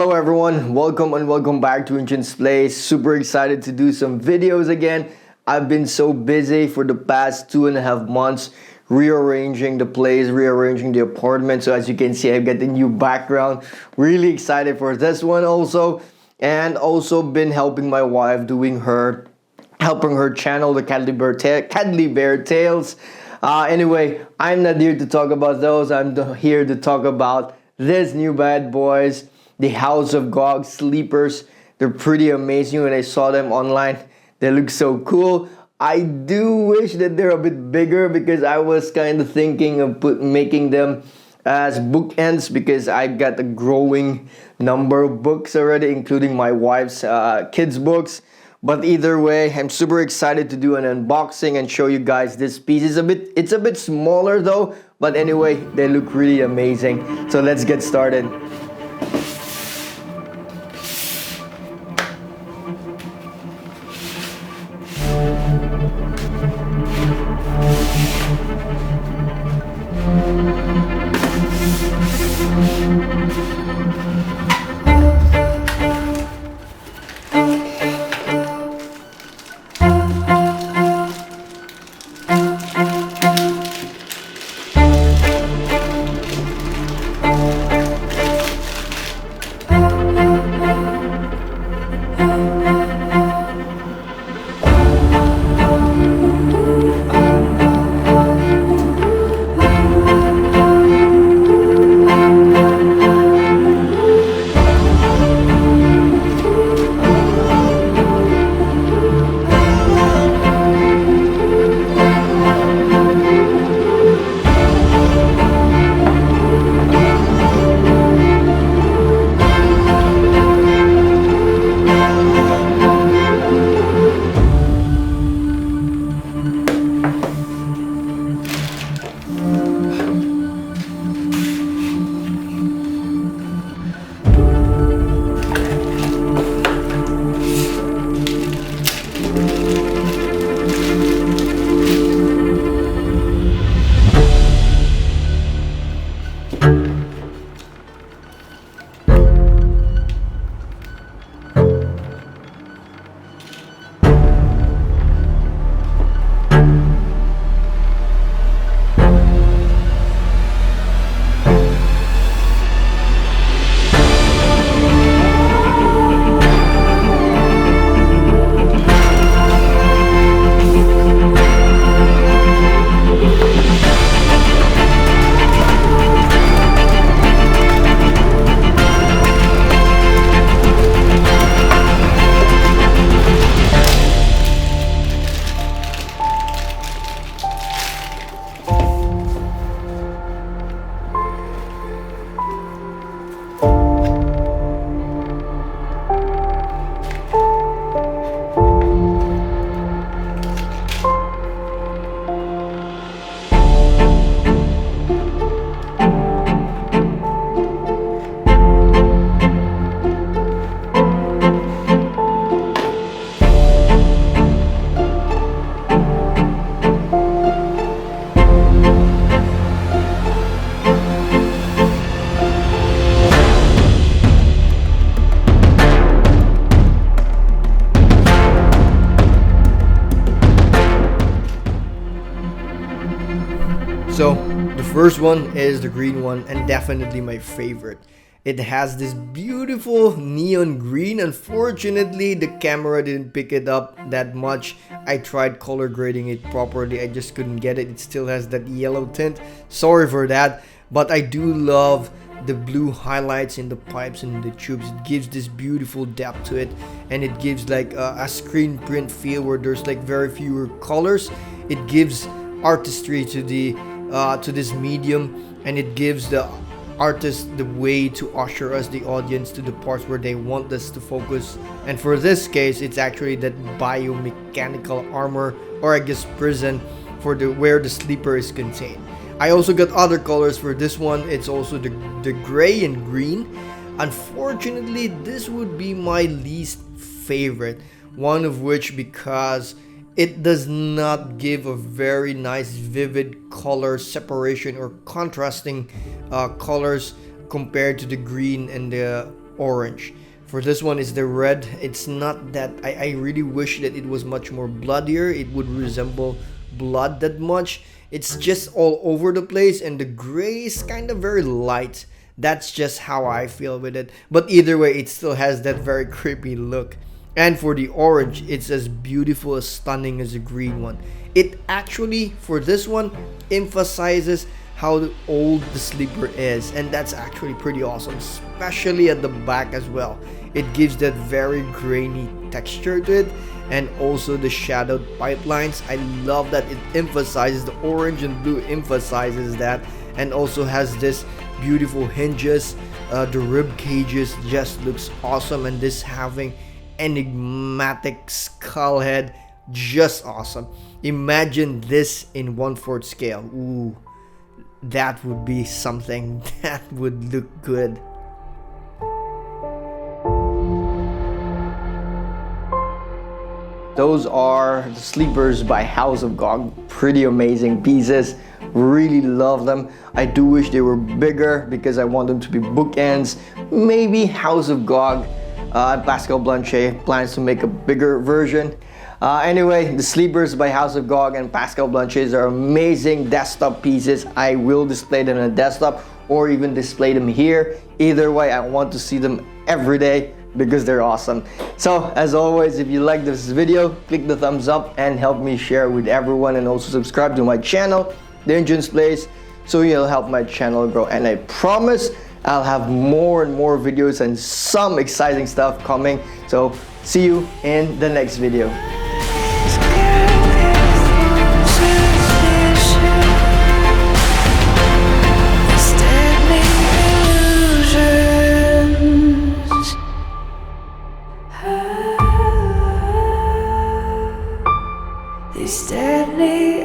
Hello everyone, welcome and welcome back to NCHANZPLACE. Super excited to do some videos again. I've been so busy for the past 2.5 months rearranging the place, rearranging the apartment. So as you can see, I've got a new background. Really excited for this one also. And also been helping my wife helping her channel, the Cuddly Bear Tales. Anyway, I'm not here to talk about those. I'm here to talk about this new bad boys, the House of Gog sleepers. They're pretty amazing. When I saw them online, they look so cool. I do wish that they're a bit bigger because I was kind of thinking of making them as bookends because I got a growing number of books already, including my wife's kids' books. But either way, I'm super excited to do an unboxing and show you guys this piece. It's a bit smaller though, but anyway, they look really amazing. So let's get started. So the first one is the green one, and definitely my favorite. It has this beautiful neon green. Unfortunately, the camera didn't pick it up that much. I tried color grading it properly, I just couldn't get it. It still has that yellow tint. Sorry for that, but I do love the blue highlights in the pipes and the tubes. It gives this beautiful depth to it, and it gives like a screen print feel where there's like very fewer colors. It gives artistry to this medium, and it gives the artist the way to usher us, the audience, to the parts where they want us to focus. And for this case, it's actually that biomechanical armor, or I guess prison, for where the sleeper is contained. I also got other colors for this one. It's also the gray and green. Unfortunately, this would be my least favorite, one of which because it does not give a very nice vivid color separation or contrasting colors compared to the green and the orange. For this one is the red. It's not that, I really wish that it was much more bloodier. It would resemble blood that much. It's just all over the place, and the gray is kind of very light. That's just how I feel with it. But either way, it still has that very creepy look. And for the orange, it's as beautiful, as stunning as the green one. It actually, for this one, emphasizes how old the sleeper is, and that's actually pretty awesome, especially at the back as well. It gives that very grainy texture to it, and also the shadowed pipelines. I love that it emphasizes the orange and blue, emphasizes that, and also has this beautiful hinges. The rib cages just looks awesome, and this having enigmatic skull head, just awesome. Imagine this in 1/4 scale. Ooh, that would be something. That would look good. Those are the sleepers by House of Gog. Pretty amazing pieces. Really love them. I do wish they were bigger because I want them to be bookends. Maybe House of Gog, Pascal Blanche plans to make a bigger version. Anyway, the sleepers by House of Gog and Pascal Blanches are amazing desktop pieces. I will display them on a desktop or even display them here. Either way, I want to see them every day because they're awesome. So as always, if you like this video, click the thumbs up and help me share with everyone, and also subscribe to my channel, The NCHANZPLACE, so you'll help my channel grow. And I promise I'll have more and more videos and some exciting stuff coming. So see you in the next video. These deadly